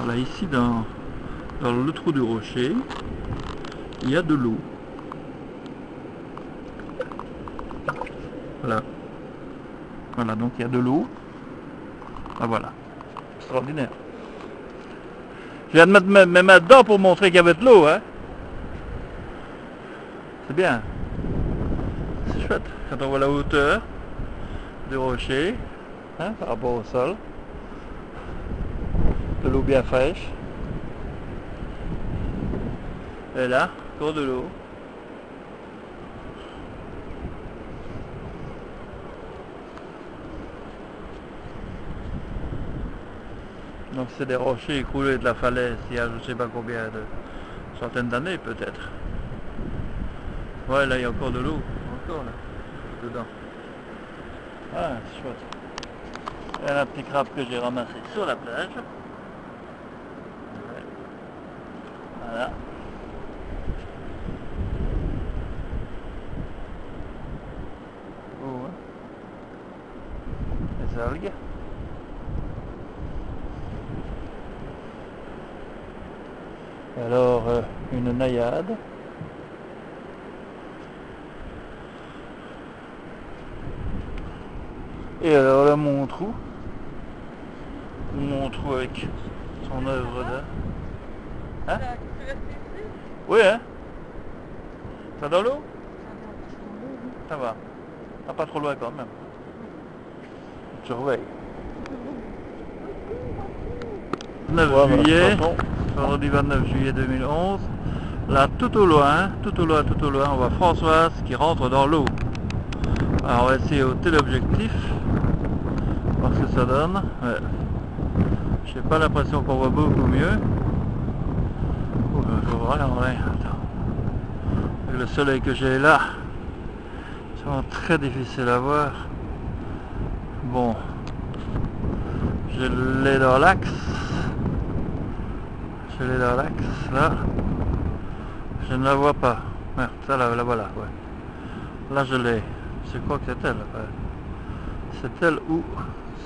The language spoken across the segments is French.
Voilà, ici dans le trou du rocher, il y a de l'eau. Voilà. Voilà, donc il y a de l'eau. Ah voilà. Extraordinaire. Je viens de mettre mes mains dedans pour montrer qu'il y avait de l'eau, hein. C'est bien. C'est chouette. Quand on voit la hauteur du rocher, hein, par rapport au sol. De l'eau bien fraîche. Et là, encore de l'eau. Donc c'est des rochers écroulés de la falaise il y a je ne sais pas combien de centaines d'années peut-être. Ouais, là il y a encore de l'eau. Encore là. Dedans. Ah, c'est chouette. Et un petit crabe que j'ai ramassé sur la plage. Ouais. Voilà. Oh, hein. Les algues. Et alors une naïade. Et alors là mon trou avec son œuvre d'art. Hein? Oui, hein? Ça dans l'eau? Ça va. Ah, pas trop loin quand même. Je surveille. 9 juillet, vendredi 29 juillet 2011. Là, tout au loin, on voit Françoise qui rentre dans l'eau. Alors, on va essayer au téléobjectif, voir ce que ça donne. Ouais. J'ai pas l'impression qu'on voit beaucoup mieux. Je vois là, ouais. Attends. Avec le soleil que j'ai là, c'est vraiment très difficile à voir. Bon, je l'ai dans l'axe. Là. Je ne la vois pas. Merde, ça là, voilà, ouais. Là je l'ai. Je crois que c'est elle. Ouais. C'est elle ou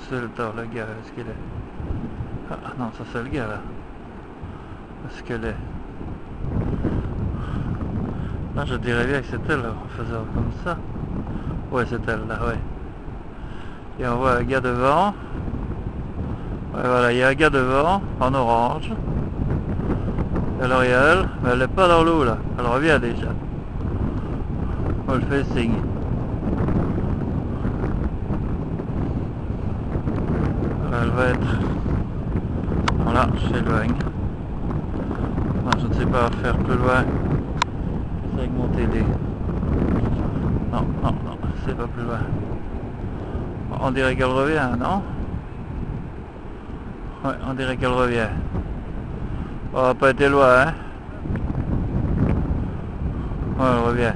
c'est le gars, est-ce qu'il est? Ah non, ça c'est le gars là. Est-ce qu'elle est? Là je dirais bien que c'est elle en faisant comme ça. Ouais, c'est elle là, ouais. Et on voit un gars devant. Ouais, voilà, il y a un gars devant, en orange. Alors il y a elle, mais elle n'est pas dans l'eau là. Elle revient déjà. On le fait signe. Elle va être... Voilà, je s'éloigne. Je ne sais pas faire plus loin. C'est avec mon télé. Non, c'est pas plus loin. On dirait qu'elle revient, non? Ouais, on dirait qu'elle revient. On va pas été loin, hein? Ouais, elle revient.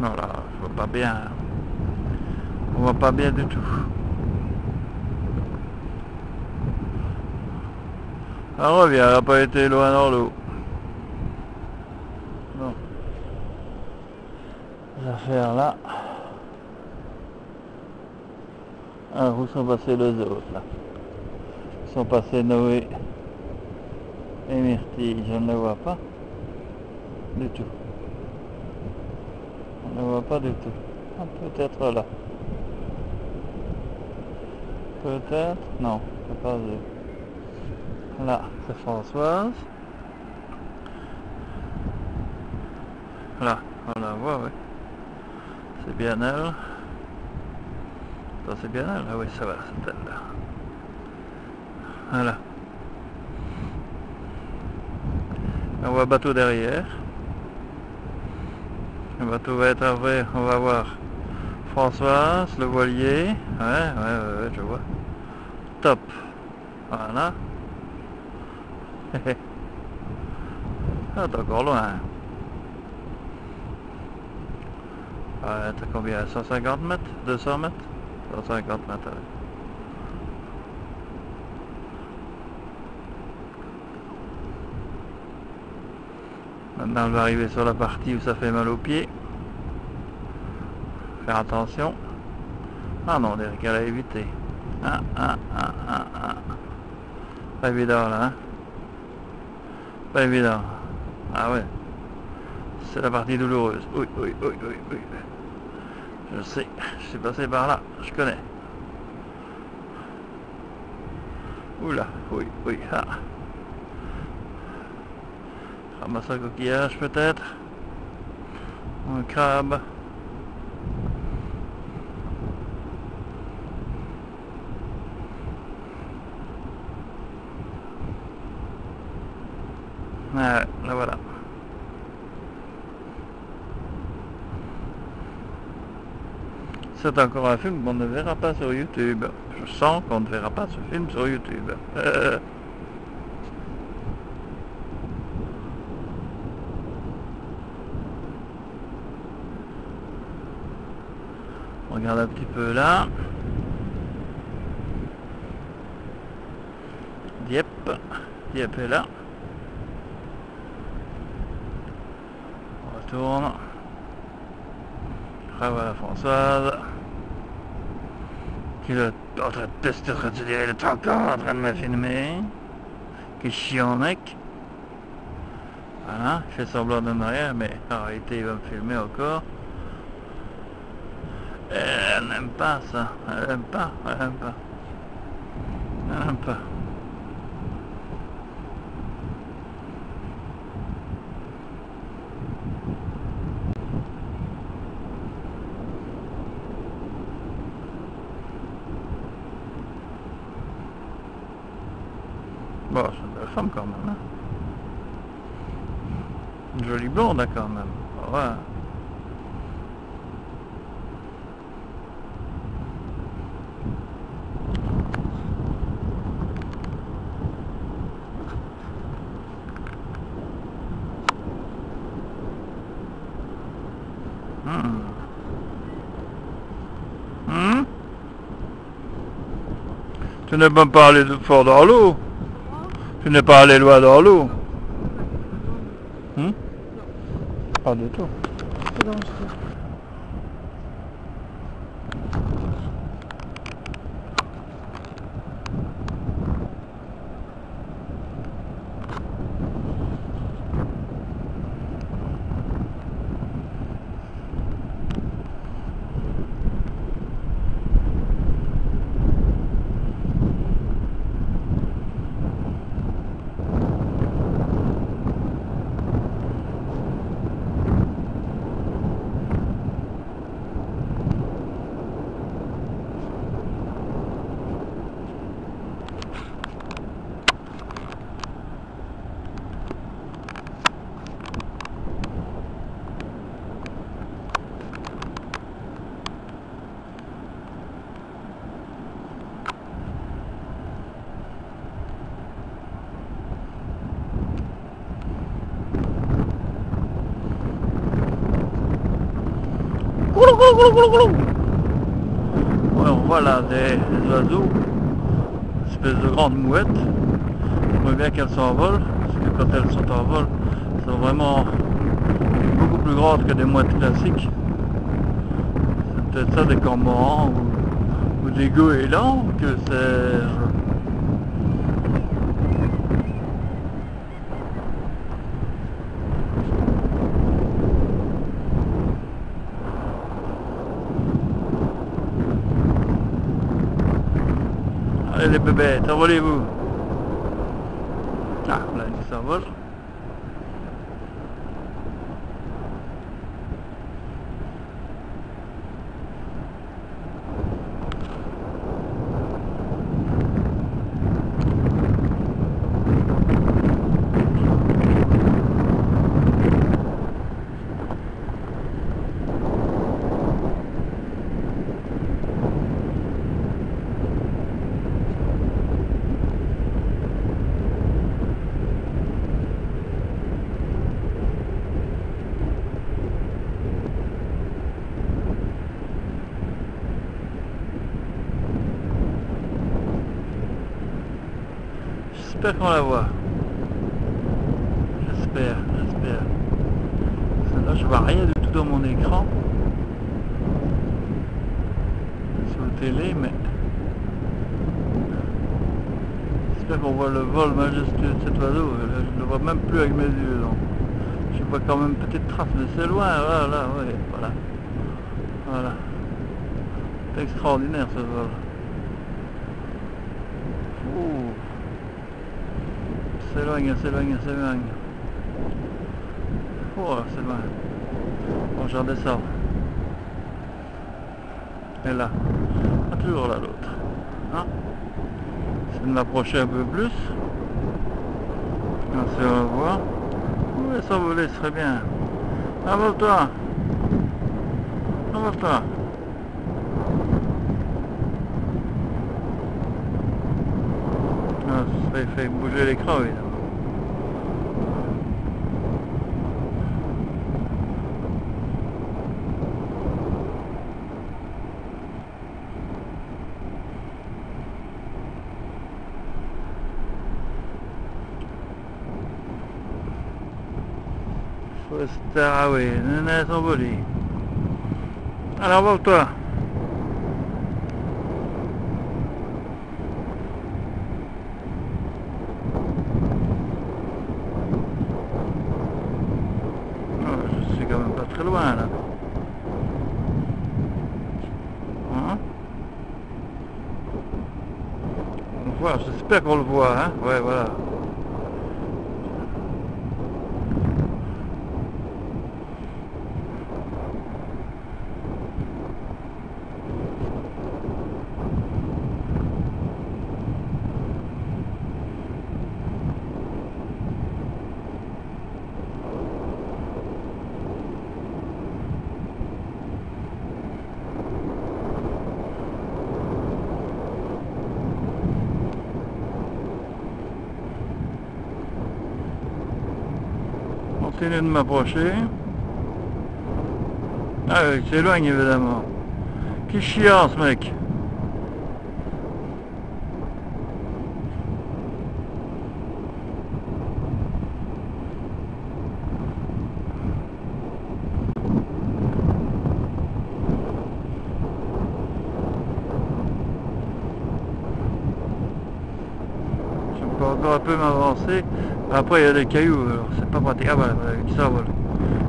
Non, là, je vois pas bien. On voit pas bien du tout. Elle revient, elle n'a pas été loin dans l'eau. Bon. Les affaires là. Alors, où sont passés les autres là? Où sont passés Noé et Myrtille? Je ne les vois pas du tout. On ne voit pas du tout. Ah, peut-être là. Peut-être. Non, c'est pas eux. Là, c'est Françoise. Là, on la voit, oui. C'est bien elle. Ça, c'est bien elle. Ah oui, ça va, c'est elle là. Voilà. On voit le bateau derrière. Le bateau va être après, on va voir Françoise, le voilier. Ouais, je vois. Top. Voilà. Ah, t'es encore loin. Ouais, t'as combien? 150 mètres? 200 mètres? 150 mètres. Ouais. Maintenant, elle va arriver sur la partie où ça fait mal aux pieds. Faire attention. Ah non, Derek, elle a évité. Ah. Pas évident là, hein. Pas évident. Ah ouais. C'est la partie douloureuse. Oui. Je sais, je suis passé par là, je connais. Oula, oui, ah. Ramasse un coquillage peut-être. Un crabe. Ah, là voilà. C'est encore un film qu'on ne verra pas sur YouTube. Je sens qu'on ne verra pas ce film sur YouTube. On regarde un petit peu là. Dieppe est là. On retourne. Voilà Françoise. Qui est en train de tester, il est encore en train de me filmer. Qui est chiant mec. Voilà, il fait semblant d'en arrière, mais en réalité il va me filmer encore. Elle n'aime pas ça, elle n'aime pas. Bon, c'est une belle femme quand même, hein. Une jolie blonde hein, quand même. Ouais. Tu n'es même pas allé fort dans l'eau. Tu n'es pas allé loin dans l'eau. Pas du tout. Ouais, on voit là des oiseaux, une espèce de grandes mouettes. On voit bien qu'elles s'envolent, parce que quand elles sont en vol, elles sont vraiment beaucoup plus grandes que des mouettes classiques. C'est peut-être ça des cormorans ou des goélands, que sais-je. Allez les bébés, envolez-vous. Ah, là ils s'envolent. J'espère qu'on la voit. J'espère. Là je vois rien du tout dans mon écran. Sur la télé, mais j'espère qu'on voit le vol majestueux de cet oiseau. Là, je ne le vois même plus avec mes yeux. Donc. Je vois quand même une petite trace, mais c'est loin. Voilà, oui, voilà. Voilà. C'est extraordinaire ce vol. Ouh. S'éloigne, s'éloigne, s'éloigne. Oh, c'est loin. Bon, je redescends. Et là. Ah, toujours là l'autre. Hein? C'est de m'approcher un peu plus. Si on voit. Oui, s'envoler serait bien. Envole-toi. Envole-toi. Ah, ça fait bouger l'écran, évidemment. Ah oui, Nana s'envoler. Alors envole-toi. Je suis quand même pas très loin là. Hein? On voit, j'espère qu'on le voit, hein. Ouais, voilà. Continue de m'approcher. Ah oui, il s'éloigne évidemment. Qui chiant ce mec. Je peux encore un peu m'avancer. Après il y a des cailloux, alors c'est pas pratique. Ah voilà, voilà, qui s'envole.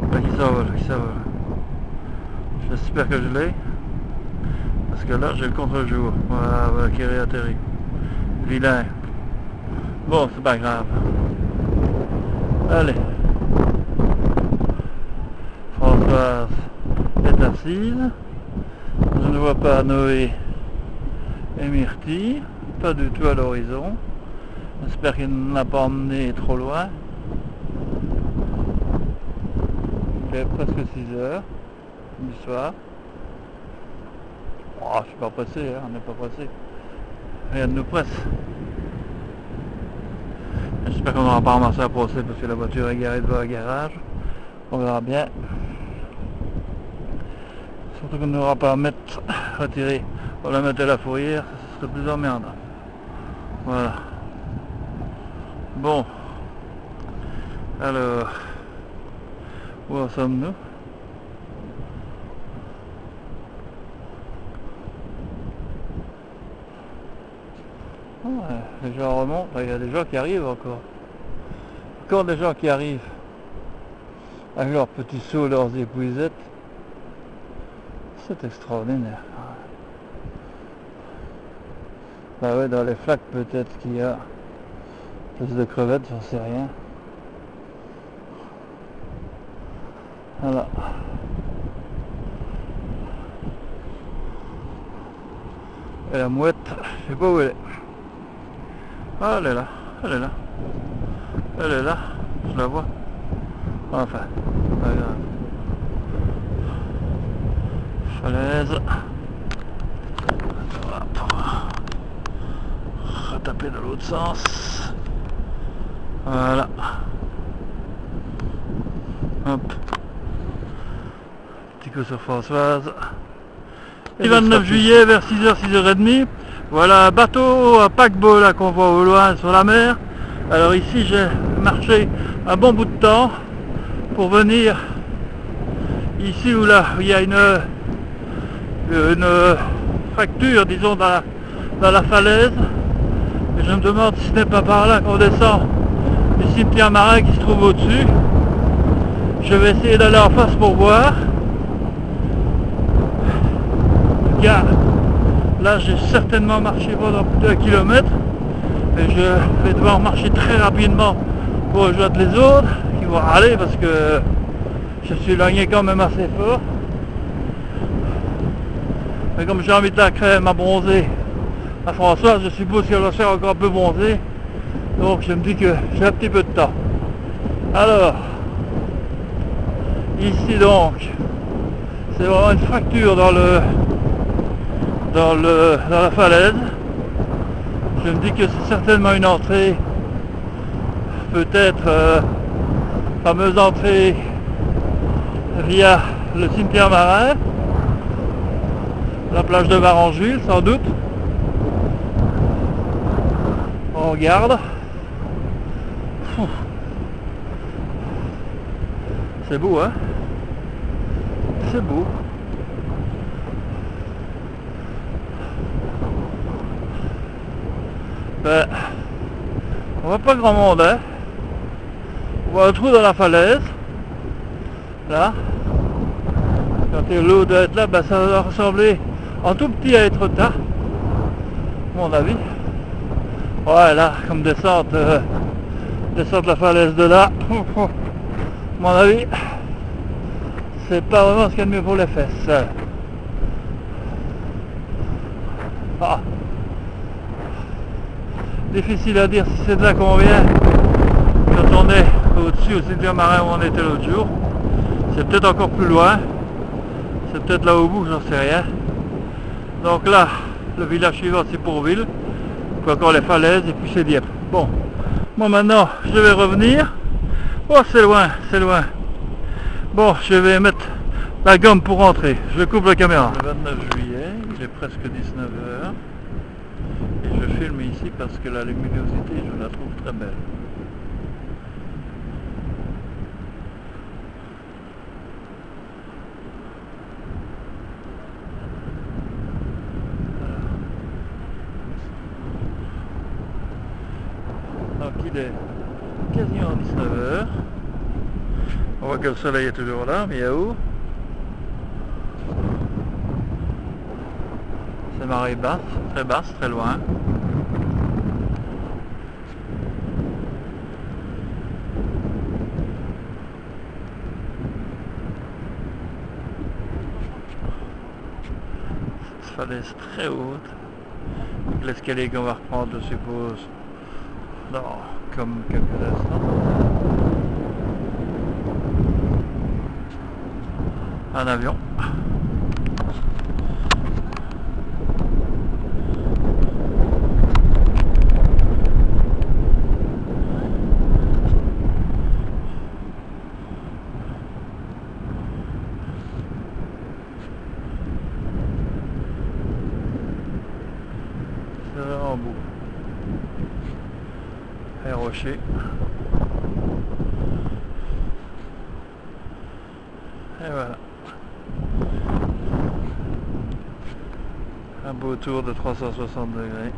Voilà, qui s'envole, qui s'envole. J'espère que je l'ai. Parce que là j'ai le contre-jour. Voilà, voilà qui réatterrit. Vilain. Bon, c'est pas grave. Allez. Françoise est assise. Je ne vois pas Noé et Myrtille. Pas du tout à l'horizon. J'espère qu'il ne l'a pas emmené trop loin. Il est presque 6 heures du soir. Oh, je suis pas pressé, hein, on n'est pas pressé. Rien ne nous presse. J'espère qu'on n'aura pas ramassé un procès parce que la voiture est garée devant le garage. On verra bien. Surtout qu'on n'aura pas à mettre, retirer, on la mettre à la fourrière, ce serait plus emmerdant. Voilà. Bon. Alors, où en sommes-nous? Ouais, les gens remontent, il y a des gens qui arrivent encore. Encore des gens qui arrivent avec leurs petits seaux, leurs épuisettes. C'est extraordinaire. Bah ouais, dans les flaques peut-être qu'il y a plus de crevettes, j'en sais rien. Voilà. Et la mouette, je sais pas où elle est. Ah, elle est là, elle est là. Elle est là, je la vois. Enfin, pas grave. Falaise. On va pouvoir retaper dans l'autre sens. Voilà. Hop. Petit coup sur Françoise. Le 29 juillet vers 6h, 6h30. Voilà un bateau, un paquebot là qu'on voit au loin sur la mer. Alors ici j'ai marché un bon bout de temps pour venir ici où là il y a une fracture, disons, dans la falaise, et je me demande si ce n'est pas par là qu'on descend du cimetière marin qui se trouve au-dessus. Je vais essayer d'aller en face pour voir. Car là j'ai certainement marché pendant plus d'1 kilomètre et je vais devoir marcher très rapidement pour rejoindre les autres qui vont râler parce que je suis éloigné quand même assez fort. Mais comme j'ai envie de la crème à bronzer à Françoise, je suppose qu'elle va se faire encore un peu bronzer. Donc je me dis que j'ai un petit peu de temps. Alors, ici donc, c'est vraiment une fracture dans la falaise. Je me dis que c'est certainement une entrée, peut-être fameuse entrée via le cimetière marin, la plage de Varengeville sans doute. On regarde. C'est beau, hein? C'est beau. Ben, on voit pas grand monde, hein? On voit un trou dans la falaise. Là. Quand l'eau doit être là, ben, ça va ressembler en tout petit à Étretat, à mon avis. Ouais, là, comme descente la falaise de là. À mon avis, c'est pas vraiment ce qu'il y a de mieux pour les fesses. Ah. Difficile à dire si c'est de là qu'on vient quand on est au-dessus au cimetière marin où on était l'autre jour. C'est peut-être encore plus loin. C'est peut-être là au bout, j'en sais rien. Donc là, le village suivant c'est Pourville. Puis encore les falaises et puis c'est Dieppe. Bon, moi maintenant je vais revenir. Oh, c'est loin, c'est loin. Bon, je vais mettre la gomme pour rentrer. Je coupe la caméra. Le 29 juillet, il est presque 19h. Et je filme ici parce que la luminosité, je la trouve très belle. Donc il est quasiment 19h. On voit que le soleil est toujours là, mais où? C'est marée basse, très loin. Cette falaise très haute. L'escalier qu'on va reprendre, je suppose, dans comme quelques instants. Un avion. C'est vraiment beau. Un rocher. Et voilà. Un beau tour de 360 degrés.